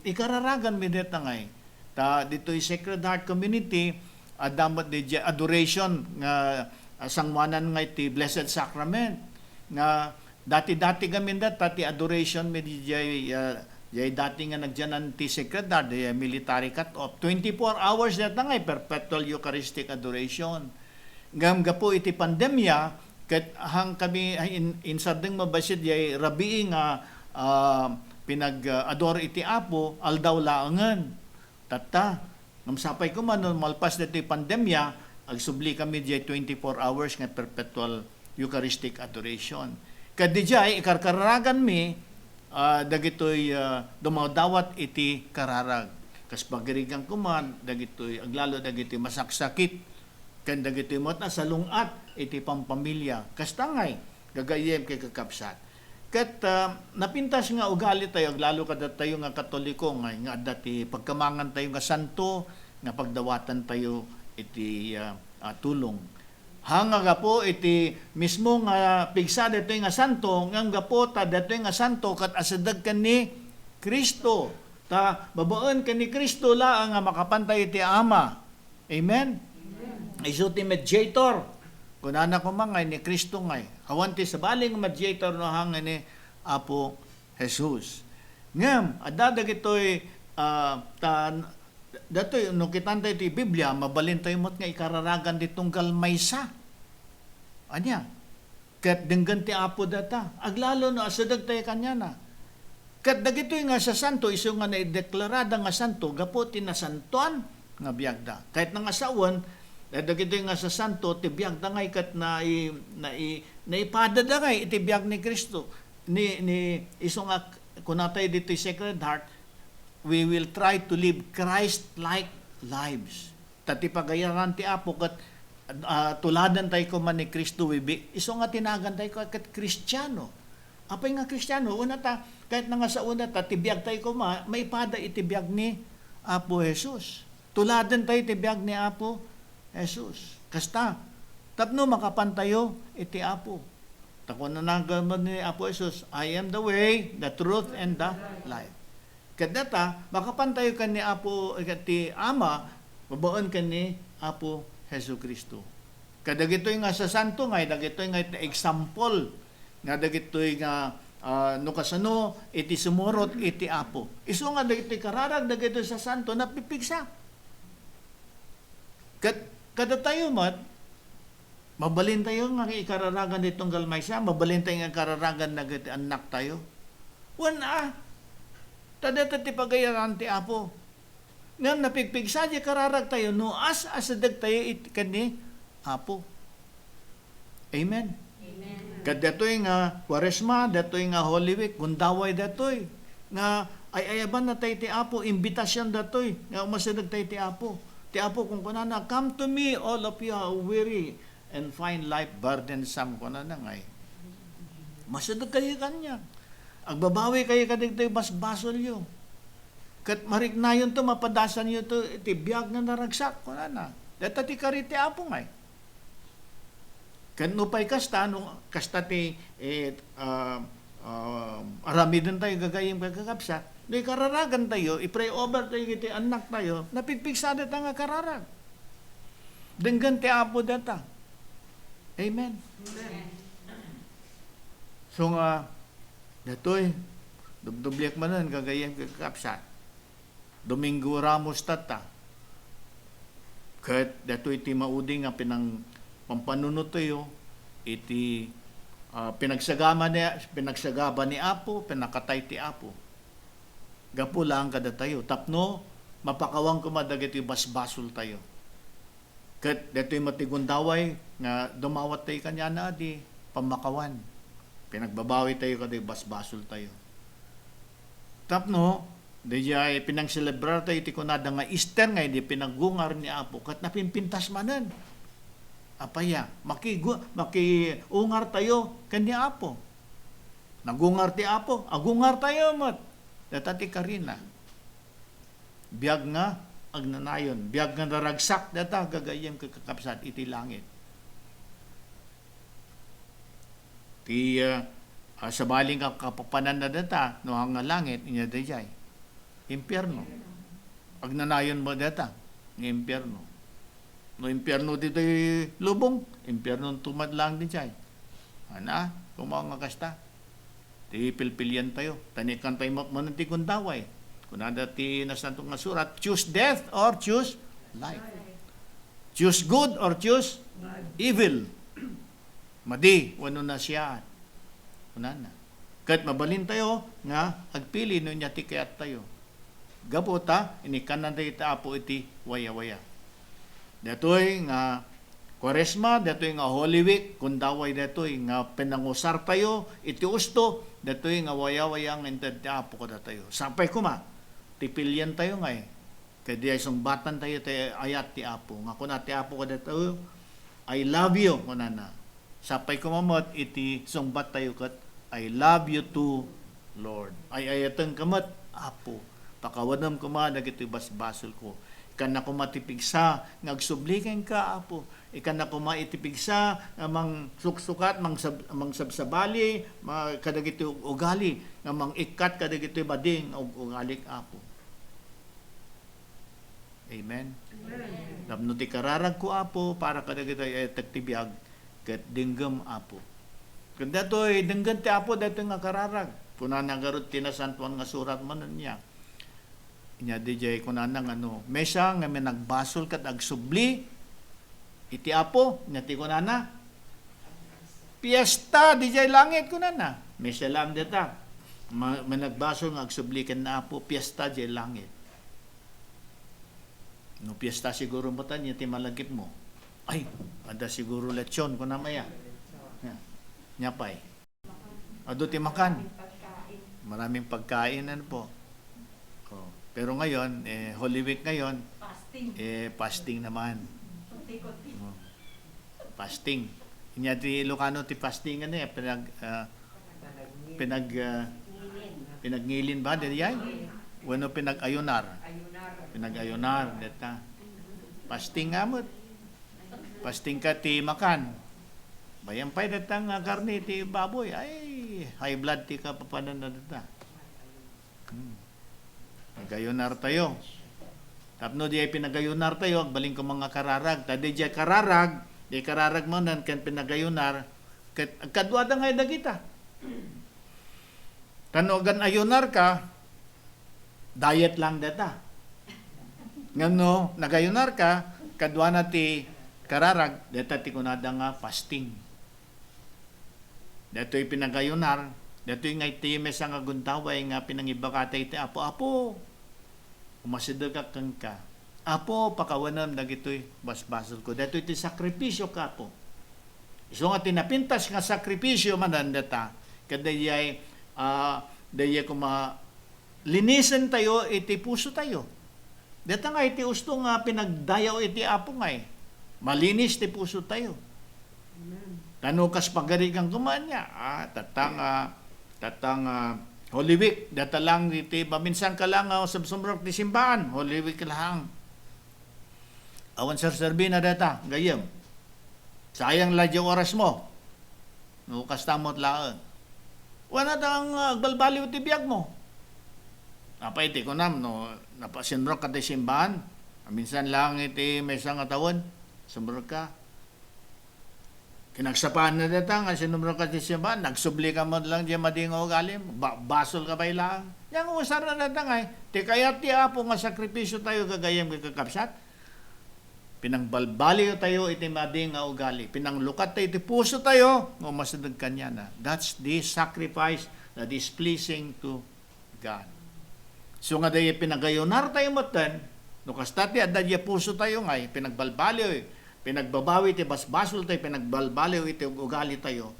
ikararagan mi deta ngay ta dito'y Sacred Heart Community damot di adoration nga sangwanan nga iti Blessed Sacrament nga dati kami ti adoration mi di jay dati nga nagjanan ti Sacred Heart di military cut off 24 hours deta nga perpetual Eucharistic adoration ngam gapo iti pandemya ket hang kami in sardeng mabasid jay rabii nga pinag-adore iti apo aldaw laangan tata, namsapay ko man, malpas na ito yung pandemya, agsubli kami diya 24 hours nga perpetual Eucharistic adoration. Kadi diya, ikarkaragan mi, dagitoy dumadawat iti kararag. Kas pagirigan ko man, dagitoy, aglalo dagitoy masaksakit, kan dagitoy mata sa lungat, iti pampamilya. Kas tangay, gagayem kay kakapsat. Ket napintas nga ugali tayo, lalo kada tayo nga Katoliko, nga dati pagkamangan tayo nga santo, nga pagdawatan tayo iti tulong. Hanga ga po iti mismo nga pigsa dito nga santo, nga gapo ta dito nga santo kat asadag ka ni Kristo. Ta babaen ka ni Kristo la nga makapantay iti Ama. Amen? Isu ti mediator. Kunana ko mangay ni Kristo ngay. Awanti sa baling mediator no hangin ni Apo Jesus. Ngam, adadag ito'y dato'y no kitanta ito'y Biblia, mabalin tayo mo't nga ikararagan ditong galmaysa. Anya? Kat denggan ti Apo data. Aglalo no asadag tayo kanya na. Kat dagito'y nga sa santo, iso nga naideklarada nga santo, gapo tinasantuan nga biyagda. Kahit nga asawan, dagito nga sa santo tibiyag da ngay kat naipada da ngay itibiyag ni Kristo ni iso nga kunatay dito Sacred Heart we will try to live Christ-like lives tati pagayaran ti Apo kat tuladan tayo ko man ni Kristo iso nga tinagan tayo kat Kristiyano apay nga Kristiyano una ta kahit nga sa una ta tibiyag tayo ko maipada itibiyag ni Apo Jesus tuladan tayo itibiyag ni Apo Jesus. Kasta, tapno makapantayo iti Apo. Tako na nagaman ni Apo Jesus, I am the way, the truth, and the life. Kadata, makapantayo ka ni Apo, iti Ama, babaon ka ni Apo Jesu Kristo. Kadagitoy nga sa santo nga, dagitoy nga example, nga dagitoy nga no kasano, iti sumurot iti Apo. Iso nga dagitoy kararag, dagitoy sa santo, napipigsa. Kada tayo mabalin tayo nga ikararagan ditong galmaysa, mabalin tayo nga kararagan na anak tayo. Wana, tadata ti pagayaran ti Apo. Ngam napigpigsa di kararag tayo, no asadag tayo kani Apo. Amen? Amen. Kat datoy nga Kwaresma, datoy nga Holy Week, gundaway datoy. Nga ay ayaban na tayo ti Apo, imbitasyon datoy. Nga umasadag tayo ti Apo. Ti Apo kung kunana, come to me all of you are weary and find life burdensome kunana ngay. Masadag kayo kanya. Agbabawi kayo kadigtoy basbasol yo. Kat marignayon to, mapadasan yo to, iti biyag nga naragsak kunana. Data ti kariti Apo ngay. Kan upay kasta, kasta ti aramidin tayo gagayang pagkakapsat, di kararagan tayo, i-pray over tayo iti anak tayo, napigpigsada tayo nga kararag. Denggan ti Apo data. Amen. So nga, datoy, dubdubliak manan gagayang pagkakapsat. Domingo Ramos tata. Kat datoy ti maudi nga pampanunod tayo, iti pinagsagaba ni Apo, pinakatay ti Apo. Gapo lang kada tayo. Tapno, mapakawang kumadag iti basbasol tayo. Kat dito'y matigundaway, nga dumawat tayo kanya na di pamakawan. Pinagbabawi tayo kada basbasol tayo. Tapno, Diyay pinangselebrar tayo iti kunada nga Easter nga hindi pinaggungar ni Apo. Kat napimpintas manan. Apaya, makiungar tayo kanya Apo. Nagungar ti Apo, agungar tayo mat. Datati karina. Biyag nga agnanayon, biyag nga naragsak data gagayem kakapsat iti langit. Ti sa baling kapapanan na data no hang langit inya dayay. Impyerno. Agnanayon mo data ng impyerno. No impyerno dito lubong, impyerno tumad lang din siya. Ana, kung mga kasta. Ti pilpilyan tayo. Tanikan tayo mananti kung daway. Kung nada ti nasantong nga surat, choose death or choose life. Choose good or choose evil. Madi, wano na siya. Kunana. Kat mabalin tayo nga agpili no niya ti kayat tayo. Gapota, inikanan tayo Apo iti waya-waya. Datoy nga Kwaresma, datoy nga Holy Week, kundaway datoy nga pinangusar tayo, iti usto, datoy nga waya-waya nga inted ti Apo kada tayo. Sapay kuma, tipilyan tayo nga kadi ay sumbatan tayo tayo ayat ti Apo. Nga kuna ti Apo kada tayo, I love you, kunana. Sapay kumamot, iti sumbat tayo kat, I love you too, Lord. Ay ayatang kamat, Apo. Pakawanam kumadag ito basbasol ko. Ikan na kumatipigsa, ngagsublikan ka, Apo. Ikan na kumaitipigsa, mang suksukat, mang sabsabali, kadag ito ugali, mang ikat kadag ito bading, ugalik, Apo. Amen. Tapno ti kararag ko, Apo, para kadag ito tagtibiyag, kat dinggam, Apo. Kanda to, dinggan ti Apo, dito nga kararag. Puna nagarot tinasantuan nga surat manan niya. Inya DJ kunanang mesa nga may nagbasol kat agsubli iti Apo nya ti kunana fiesta DJ langit kunana mesa lam deta may nagbasol nga agsubli ken na Apo fiesta DJ langit no fiesta siguro matan nya ti malagip mo ay ada siguro lechon kunamaya nya pay ado ti makan maraming pagkain po. Pero ngayon, Holy Week ngayon, fasting naman. Fasting. Inya ti Ilocano ti fasting pinagnilin ba dili ay? Wano pinagayunar. Pinagayunar deta. Fasting ngamot. Fasting ka ti makan. Bayan pay datang karne ti baboy ay high blood ti kapapanan na deta. Nagayunar tayo. Tapno di ay pinagayunar tayo, agbaling ko mga kararag. Tadi di kararag mo nan kan pinagayunar, kadwada nga dagita. Tanogan ayunar ka, diet lang data. Ngano, nagayunar ka, kadwa na ti kararag, data ti kunada nga fasting. Dato'y pinagayunar, dato'y nga iti mesa nga guntaway nga pinangibakatay ti Apo, umasidog ka. Apo, pakawanam dagito'y basbasol ko. Dato'y ti sakripisyo ka po. So nga tinapintas nga sakripisyo manan data kadayay dayay kuma linisan tayo iti puso tayo. Data nga iti usto nga pinagdayaw iti apo nga malinis ti puso tayo. Tanukas pagari kang kumanya. Tatang Holy Week. Data lang iti maminsan ka lang sumrok ti simbahan. Holy Week lang. Awan serserbi na data. Gayam. Sayang lang yung oras mo. Nukas tamot laan. Wala tang agbalbaliw ti biyag mo. Napaiti ko nam, no, napasinrok ka ti simbahan. Minsan lang iti may isang atawon. Sumrok ka. Kinagsapaan na data nga sinumrok ka ti simbahan. Nagsubli ka mo lang diya madingaw galim. Basol ka ba ilang. Yang usar na data nga ti kaya ti apo nga sakripisyo tayo gagayam kakapsat. Pinangbalbali tayo iti mading nga ugali. Pinanglukat tayo iti puso tayo. Masadag kanya na. That's the sacrifice that is pleasing to God. So nga dahi pinagayonar tayo matan. No kastati at dahi puso tayo nga. Pinagbalbali. Pinagbabawi iti basbasol tayo. Pinagbalbali iti ugali tayo.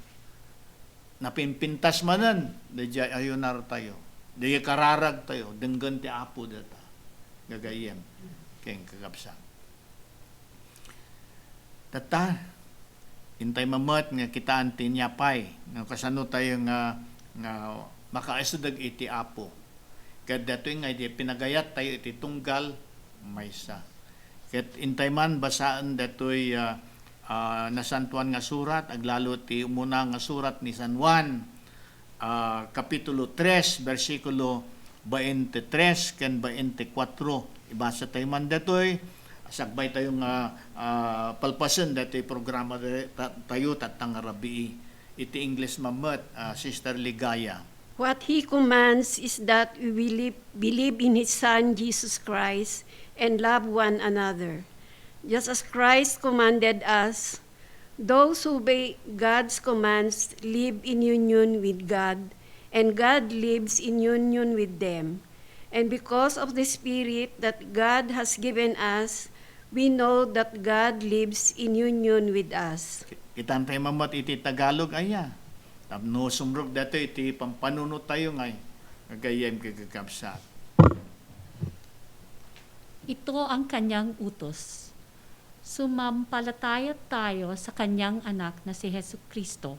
Napimpintas manan. Dahi ayonar tayo. Dahi kararag tayo. Denggan ti apo data. Gagayem. Keng kakapsan. Tata, intay mamat nga kitaan tinyapay, nga kasano tayo nga makaisudag iti apo. Kat dato nga iti pinagayat tayo iti tunggal, maysa. Kat intay man basaan dato'y nasantuan nga surat, aglalo ti umuna nga surat ni San Juan, Kapitulo 3, versikulo 23 ken 24. Ibasa tayo man dato'y, sakbay tayong palpasan dati programa tayo tatang rabi iti English mamat Sister Ligaya. What He commands is that we believe in His Son, Jesus Christ, and love one another. Just as Christ commanded us, those who obey God's commands live in union with God, and God lives in union with them. And because of the Spirit that God has given us, we know that God lives in union with us. Kitan tayo mamat iti Tagalog aya. Tapno sumrog dato iti pampanunot tayo ngay. Agayem kagagapsat. Ito ang kanyang utos. Sumampalataya tayo sa kanyang anak na si Jesucristo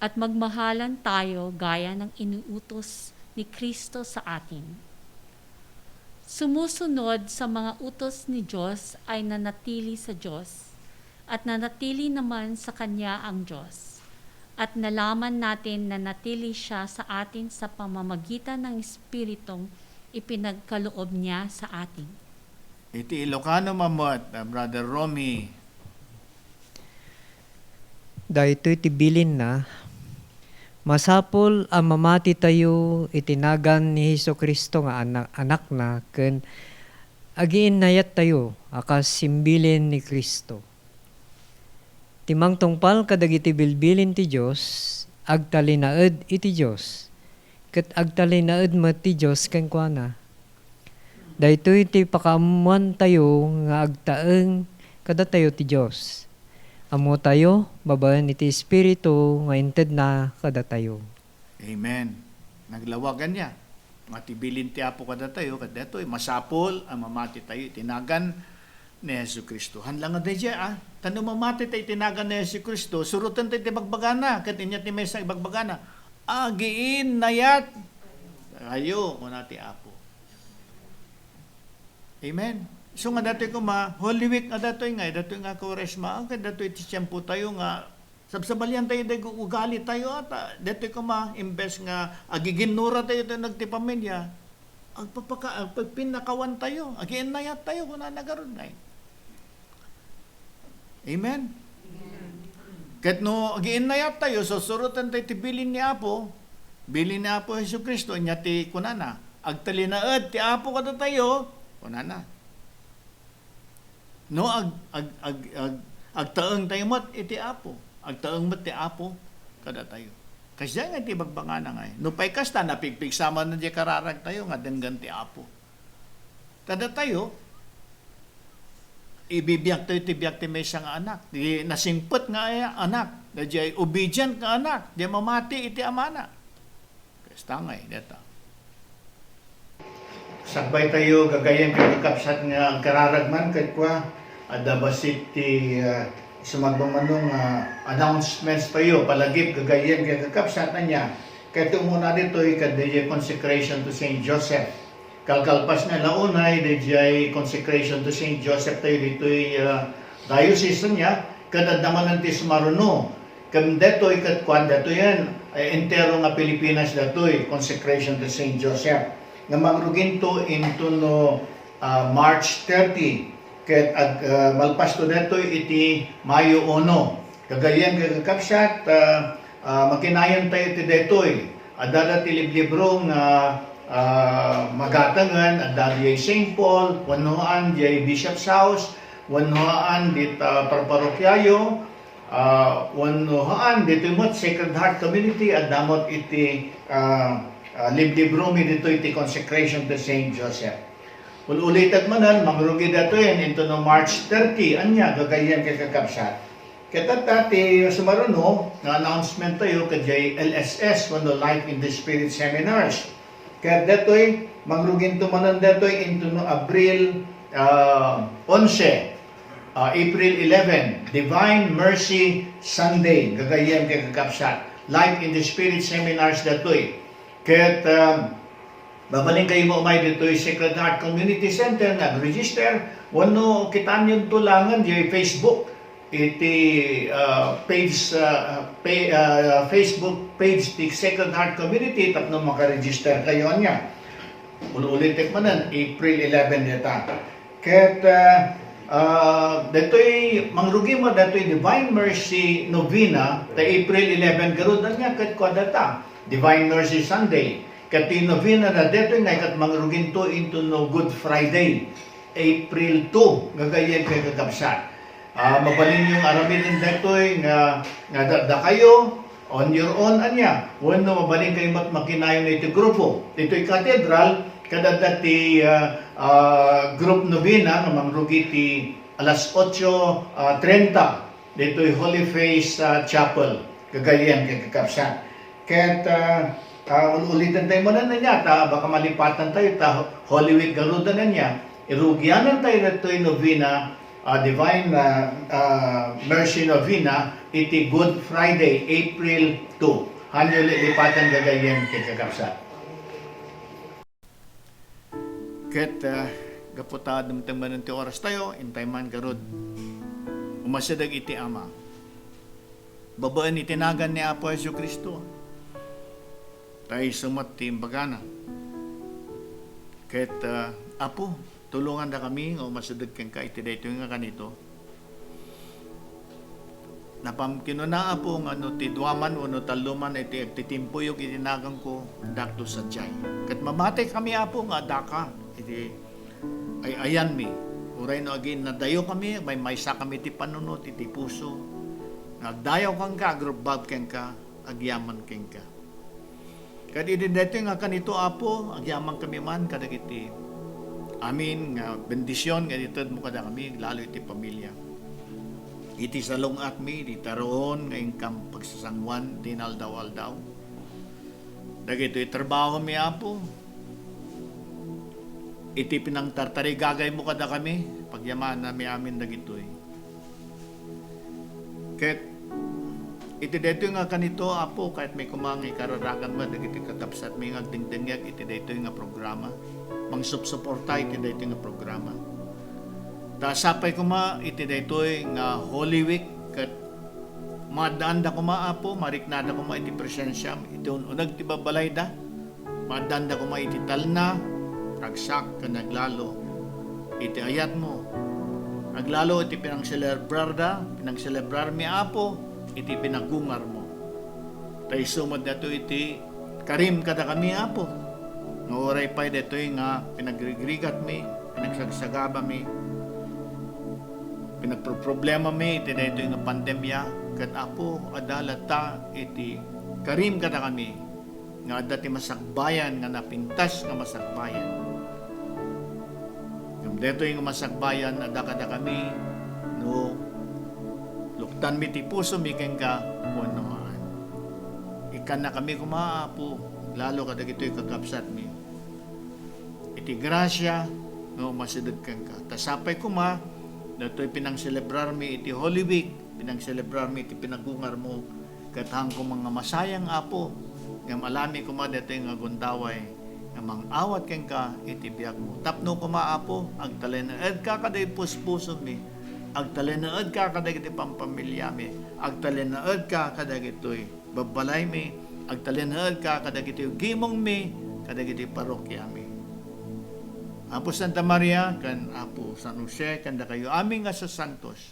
at magmahalan tayo gaya ng inuutos ni Kristo sa atin. Sumusunod sa mga utos ni Diyos ay nanatili sa Diyos at nanatili naman sa Kanya ang Diyos. At nalaman natin na natili siya sa atin sa pamamagitan ng Espiritong ipinagkaloob niya sa atin. Iti Ilocano mamat, Brother Romy. Dahito iti bilin na, masapol ang mamati tayo itinagan ni Jesucristo nga anak na ken agiin nayat tayo akas simbilin ni Kristo. Timang tungpal kadagiti bilbilin ti Dios agtalinaed iti Dios ket agtalinaed met ti Dios ken kuana. Daytoy iti pakaamuan tayo nga agtaeng kada tayo ti Dios. Amo tayo, babaen iti Espiritu, nga inted na kada tayo. Amen. Naglawagan niya. Matibilin ti apo kada tayo, kada ito, masapol, ang mamati tayo, tinagan ni Jesucristo. Hanlang nga dayja, Tano mamati tayo tinagan ni Jesucristo, surutan tayo ti bagbagana, kat inyat ni Mesa ibagbagana. Agiin nayat, ayo, kuna ti apo. Amen. So nga dato'y Holy Week nga dato'y nga Quaresma, ang dato'y tiyempo tayo nga, sabsabalian tayo dahi ugali tayo at dato'y imbes nga agiginura tayo nagtipamilya, pagpinakawan tayo, agiinayat tayo kung nagaroon ngay. Amen? Kat no agiinayat tayo, so surutan tayo tibilin ni Apo, bilin ni Apo Jesucristo, niya ti kunana, agtalinaed ti Apo kada tayo, kunana. No, agtaeng tayo mat iti apo. Agtaeng mat ti apo kada tayo. Kasi nga iti bagbangana nga. No pay kasta napigpigsama na di kararag tayo nga denggan ti apo. Kada tayo ibibiyag tayo tibiyag ti may nga anak. Di nasingpot nga ay anak. Di ay obedient nga anak. Di mamati iti amana. Kaya tangay, dito. Sagbay tayo gagayan kakapsat nga ang kararagman kat kwa adabasit ti sumagmamanong announcements tayo palagip gagayan kakapsat na niya. Kaya muna dito kadya consecration to Saint Joseph. Kalkalpas nga launay DJ consecration to Saint Joseph tayo dito diocese niya kada naman ng Tismaruno kam detoy kat kwan dato yan entero nga Pilipinas datoy consecration to Saint Joseph nga magrugin to into no March 30 ket malpas to detoy iti Mayo 1 kagayan kakapsat makinayan tayo ti detoy adada ti libro nga magatangan at dali St. Paul, wanuhaan di Bishop's House, wanuhaan dito parparokyayo, wanuhaan dito mo Sacred Heart Community at damot iti liblibro mi dito iti consecration to Saint Joseph. Ulitat manan, magrugi dato yan into no March 30, anya gagayan kay kakapsat. Katata ti sumaruno, na announcement tayo kay LSS, wano Life in the Spirit Seminars. Kaya detoy magrugin tumanan detoy into no April 11, April 11, Divine Mercy Sunday, gagayan kay kakapsat. Life in the Spirit Seminars detoy. Kaya babaling kayo mo umay detoy Sacred Heart Community Center, nag-register, wano kitaan yung tulangan di Facebook, iti Facebook page ti Sacred Heart Community tapno makaregister kayo niya. Ulit manan April 11 deta. Ket detoy mangrugi mo detoy Divine Mercy Novena ta April 11 garud niya ket kwa data Divine Mercy Sunday. Ket ti novena na detoy ngay kat mangrugin to into no Good Friday April 2 gagayen kay kakabsat. Mabalin yung aramin ng detoy nga da kayo on your own anya. Wano mabalin kayo makinayon na ito grupo. Ito'y katedral, kadada ti group novena nga mangrugi ti alas 8:30. Dito'y Holy Face Chapel. Gagayan kay kakapsat. Kaya't ulitan tayo mo na niya, baka malipatan tayo, Holy Week garuda na niya. Irugyanan tayo na ito'y novena, Divine Mercy Novena, iti Good Friday, April 2. Hanyo lipatan gagayan kay kakapsat. Ket gaputad ng tangman ti oras tayo, intay man garod. Umasadag iti Ama. Babaan itinagan ni Apo Jesu Kristo. Tayo sumat ti imbagana. Ket Apo, tulungan na kami o masadag kang ka iti dayto nga kanito. Napamkino na po nga no ti duaman o no taluman iti agtitimpo yung itinagang ko dakto sa jay. Kat mamatay kami apo nga daka iti ay ayan mi. Uray no again nadayo kami may maysa kami ti panunot iti puso. Nagdayaw kang ka agrobab kang ka agyaman kang ka. Kat iti dayto nga kanito apo agyaman kami man kadagiti amin nga bendisyon nga ditod mo kada kami lalo iti pamilya. Iti salong at mi di taroon nga ingkam pagsasangwan dinaldaw-aldaw. Dagito trabaho mi apo. Iti pinangtartari gagay mo kada kami pagyaman na mi amin dagitoy. Ket iti dito nga kanito apo kahit may kumangi kararagan mo dagiti kakapsat mi nga agdingdingyag iti dito nga programa. Mangsupsuporta iti dito nga programa. Dasapay ko ma iti daytoy nga Holy Week ket madanda ko maapo mariknada ko ma iti presensya iti unag ti babalayda madanda ko ma iti talna ragsak ken naglalo iti ayat mo naglalo iti pinangselebrar mi apo iti pinagungar mo tay sumod dato iti karim kada kami apo nga oray pay detoy nga pinagrigrigat mi pinagsagsagaba mi pinagproblema mi iti dito nga pandemya kat apo adalata iti karim kada kami nga dati masakbayan nga napintas nga masakbayan Dito yung masakbayan na dakada kami, no, luktan mi ti puso mi ka punuan. Ikan na kami kumaapo, lalo kada gito'y kakapsat mi. Iti grasya, no, masidod kang ka. Tasapay kuma, dito'y pinang-celebrar mi iti Holy Week, pinang-celebrar mi iti pinagungar mo, katang ko mga masayang apo, ngam alami kuma dito'y nga gundaway, nga mang-awat kang ka iti biyag mo. Tapno kumaapo, agtalenaed ka kaday puspuso mi, agtalenaed ka kaday iti pampamilya mi, agtalenaed ka kaday ito'y babalay mi, agtalenaed ka kaday ito'y gimong mi, kaday ito'y parokya mi. Apo Santa Maria, kan Apo San Jose, kanda kayo aming nga sa santos.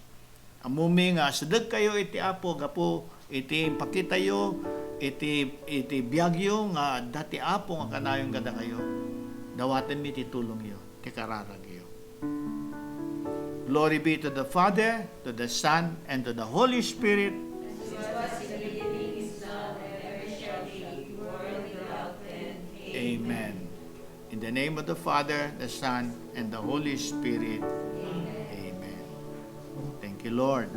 Amumi nga sadeg kayo iti Apo, gapo iti pakitayo, iti biyagyo nga dati Apo nga kanayong kada kayo. Dawaten mi ti tulong yo, ti kararag yo. Glory be to the Father, to the Son, and to the Holy Spirit. Amen. In the name of the Father, the Son, and the Holy Spirit. Amen. Thank you, Lord.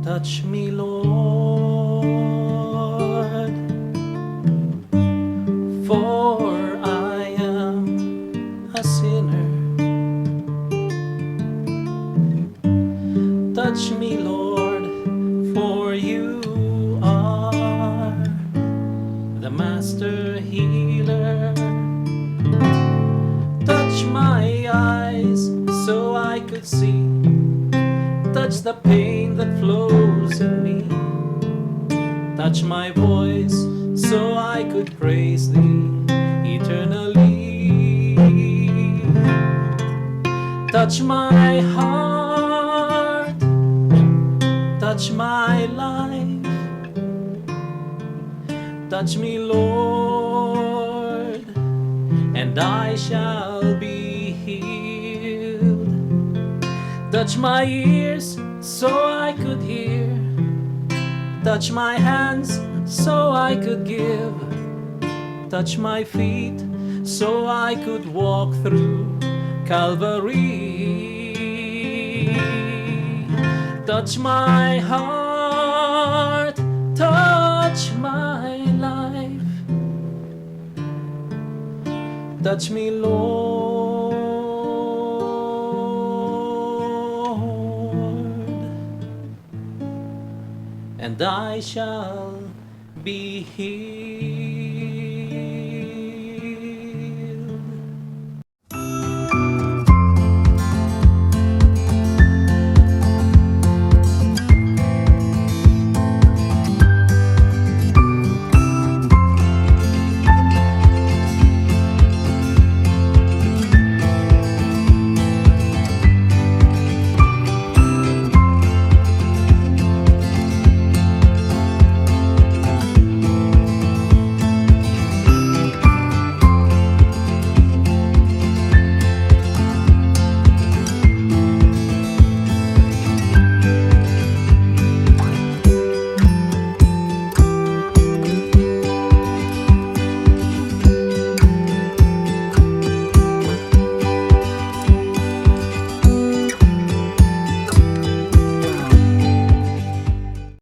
Touch me, Lord, for I am a sinner. Touch me, Lord, for you are the master healer. Touch my eyes so I could see. Touch the pain that flows in me. Touch my voice so I could praise thee eternally. Touch my heart, touch my life. Touch me, Lord, and I shall be healed. Touch my ears so I could hear. Touch my hands so I could give. Touch my feet so I could walk through Calvary. Touch my heart, touch my life. Touch me, Lord, and I shall be healed.